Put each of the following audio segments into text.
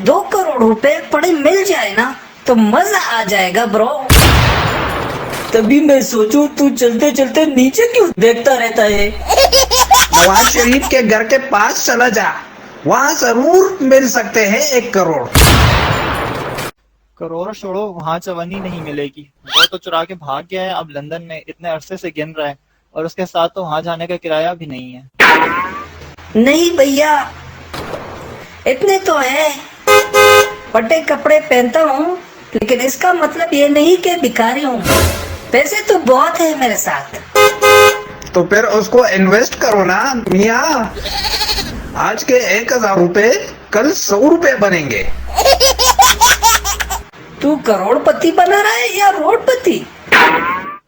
2 करोड़ रुपए पड़े मिल जाए ना तो मजा आ जाएगा ब्रो। तभी मैं सोचूं तू चलते चलते नीचे क्यों देखता रहता है। नवाज शरीफ के घर के पास चला जा, वहाँ जरूर मिल सकते हैं 1 करोड़। करोड़ छोड़ो, वहाँ चवन्नी नहीं मिलेगी। वो तो चुरा के भाग गया है, अब लंदन में इतने अरसे से गिन रहा है, और उसके साथ तो वहाँ जाने का किराया भी नहीं है। नहीं भैया, इतने तो है। फटे कपड़े पहनता हूँ, लेकिन इसका मतलब ये नहीं कि भिखारी हूँ। पैसे तो बहुत है मेरे साथ। तो फिर उसको इन्वेस्ट करो ना मियाँ। आज के 1000 रुपए कल 100 रुपए बनेंगे। तू करोड़पति बना रहा है या रोडपति?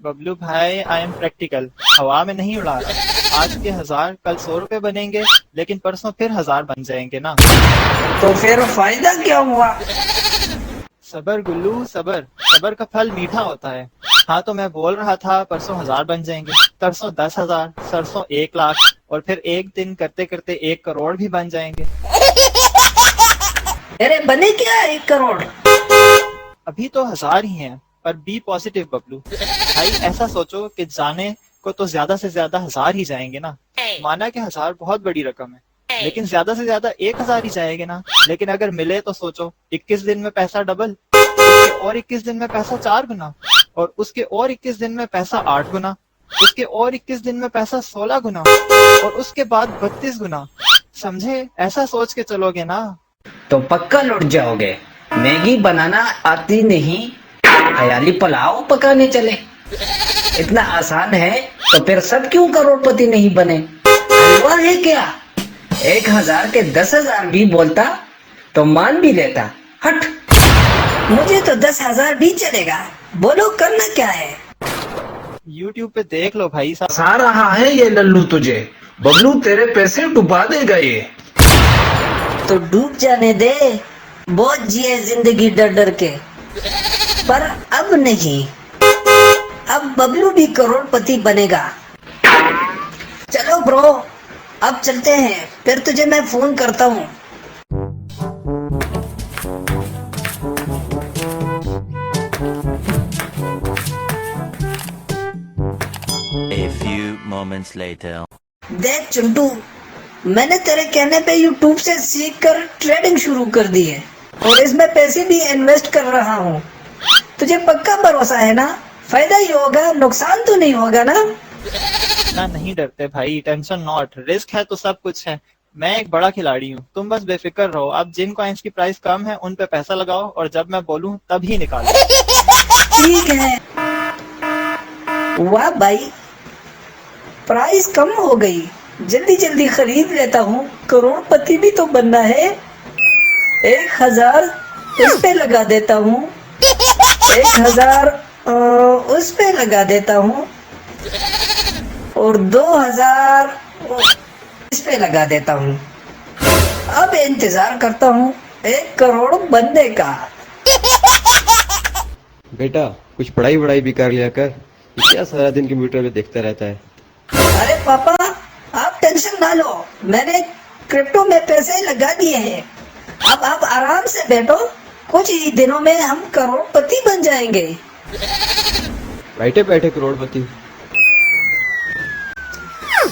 बबलू भाई, आई एम प्रैक्टिकल, हवा में नहीं उड़ा रहा। आज के 1000 कल 100 रुपए बनेंगे, लेकिन परसों फिर 1000 बन जाएंगे ना। तो फिर फायदा क्या हुआ? सबर गुल्लू सबर, सबर का फल मीठा होता है। हाँ, तो मैं बोल रहा था परसों 1000 बन जाएंगे, तरसों 10,000, सरसों 1 लाख, और फिर एक दिन करते करते 1 करोड़ भी बन जाएंगे। अरे बने क्या 1 करोड़? अभी तो 1000 ही हैं, पर बी पॉजिटिव बबलू भाई। ऐसा सोचो कि जाने को तो ज्यादा से ज्यादा 1000 ही जाएंगे ना। माना कि 1000 बहुत बड़ी रकम है, लेकिन ज्यादा से ज्यादा 1000 ही जाएंगे ना। लेकिन अगर मिले तो सोचो, 21 दिन में पैसा डबल, उसके और 21 दिन में पैसा 4 गुना, और उसके और 21 दिन में पैसा 8 गुना, उसके और 21 दिन में पैसा 16 गुना, और उसके बाद 32 गुना। समझे? ऐसा सोच के चलोगे ना तो पक्का लुट जाओगे। मैगी बनाना आती नहीं, हयाली पुलाव पकाने चले। इतना आसान है तो फिर सब क्यों करोड़पति नहीं बने? हलवा है क्या? 1000 के 10,000 भी बोलता तो मान भी लेता। हट, मुझे तो 10,000 भी चलेगा। बोलो करना क्या है? YouTube पे देख लो भाई साहब। फंसा रहा है ये लल्लू तुझे। बबलू तेरे पैसे डुबा देगा ये। तो डूब जाने दे, बहुत जिए जिंदगी डर डर के। पर अब नहीं, अब बबलू भी करोड़पति बनेगा। चलो ब्रो, अब चलते हैं, फिर तुझे मैं फोन करता हूँ। A few moments later. देख चिंटू, मैंने तेरे कहने पे YouTube से सीखकर ट्रेडिंग शुरू कर दी है, और इसमें पैसे भी इन्वेस्ट कर रहा हूँ। तुझे पक्का भरोसा है ना? फायदा ही होगा, नुकसान तो नहीं होगा ना? ना, नहीं डरते भाई, टेंशन नॉट। रिस्क है तो सब कुछ है। मैं एक बड़ा खिलाड़ी हूँ, तुम बस बेफिक्र रहो। अब जिन कॉइन्स की प्राइस कम है उन पे पैसा लगाओ, और जब मैं बोलूँ तब ही निकालो। ठीक है। वाह भाई, प्राइस कम हो गई, जल्दी जल्दी खरीद लेता हूँ। करोड़पति भी तो बनना है। 1000 इस पे लगा देता हूँ, 1000 उस पे लगा देता हूँ, और 2000 इस पे लगा देता हूँ। अब इंतजार करता हूँ 1 करोड़ बनने का। बेटा, कुछ पढ़ाई वढ़ाई भी कर लिया कर। ये क्या सारा दिन कंप्यूटर पे देखता रहता है? अरे पापा, आप टेंशन ना लो, मैंने क्रिप्टो में पैसे लगा दिए हैं। अब आप आराम से बैठो, कुछ ही दिनों में हम करोड़पति बन जाएंगे। बैठे बैठे करोड़पति?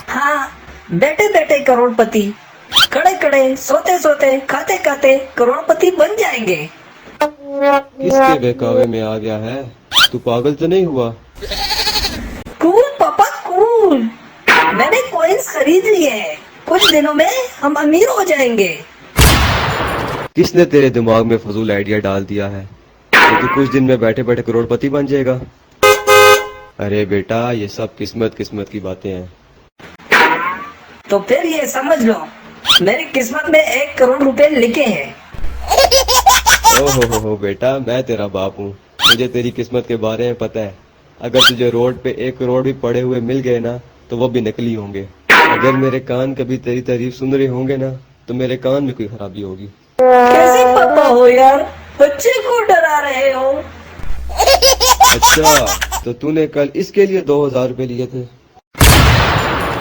हाँ, बैठे बैठे करोड़पति, खड़े खड़े, सोते सोते, खाते खाते करोड़पति बन जाएंगे। किसके बहकावे में आ गया है? तू पागल तो नहीं हुआ? कूल पापा कूल, मैंने कॉइन्स खरीद लिए हैं, कुछ दिनों में हम अमीर हो जाएंगे। किसने तेरे दिमाग में फजूल आइडिया डाल दिया है कि तू कुछ दिन में बैठे बैठे करोड़पति बन जाएगा? अरे बेटा, ये सब किस्मत किस्मत की बातें हैं। तो फिर ये समझ लो, मेरी किस्मत में 1 करोड़ रुपए लिखे हैं। ओहो हो बेटा, मैं तेरा बाप हूँ, मुझे तेरी किस्मत के बारे में पता है। अगर तुझे रोड पे 1 करोड़ भी पड़े हुए मिल गए ना, तो वो भी नकली होंगे। अगर मेरे कान कभी तेरी तारीफ सुन रहे होंगे ना, तो मेरे कान में कोई खराबी होगी। कैसे पापा हो यार, बच्चे को डरा रहे हो। अच्छा, तो तूने कल इसके लिए 2000 रुपए लिए थे?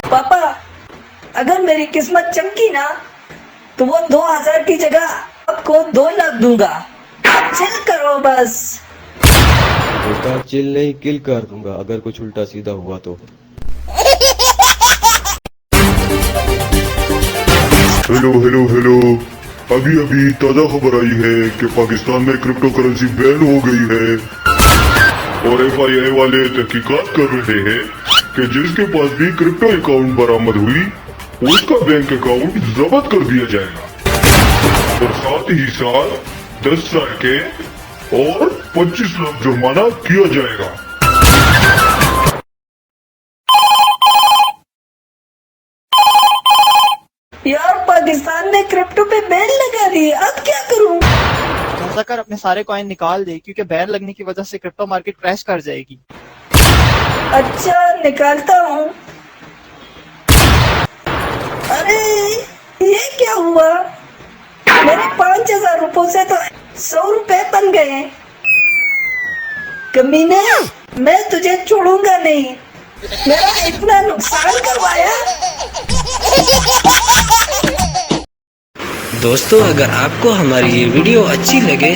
पापा, अगर मेरी किस्मत चमकी ना, तो वो 2000 की जगह आपको 2 लाख दूंगा, आप चिल करो बस। बेटा चिल नहीं किल कर दूंगा अगर कुछ उल्टा सीधा हुआ तो। हेलो। अभी ताजा खबर आई है कि पाकिस्तान में क्रिप्टो करेंसी बैन हो गई है और FIA वाले तहकीकात कर रहे हैं कि जिसके पास भी क्रिप्टो अकाउंट बरामद हुई उसका बैंक अकाउंट जब्त कर दिया जाएगा और साथ ही साथ 10 साल के और 25 लाख जुर्माना किया जाएगा। यार पाकिस्तान ने क्रिप्टो पे बैन लगा दी, अब क्या करूं? कर अपने सारे कॉइन निकाल दे क्योंकि बैन लगने की वजह से क्रिप्टो मार्केट क्रैश कर जाएगी। अच्छा निकालता हूँ। अरे ये क्या हुआ? मेरे 5000 रुपयों से तो 100 रुपए बन गए। कमीने, मैं तुझे छोड़ूंगा नहीं, मेरा इतना नुकसान करवाया। दोस्तों अगर आपको हमारी ये वीडियो अच्छी लगे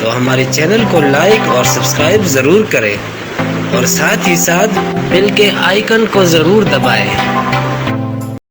तो हमारे चैनल को लाइक और सब्सक्राइब जरूर करें और साथ ही साथ बेल के आइकन को जरूर दबाएं।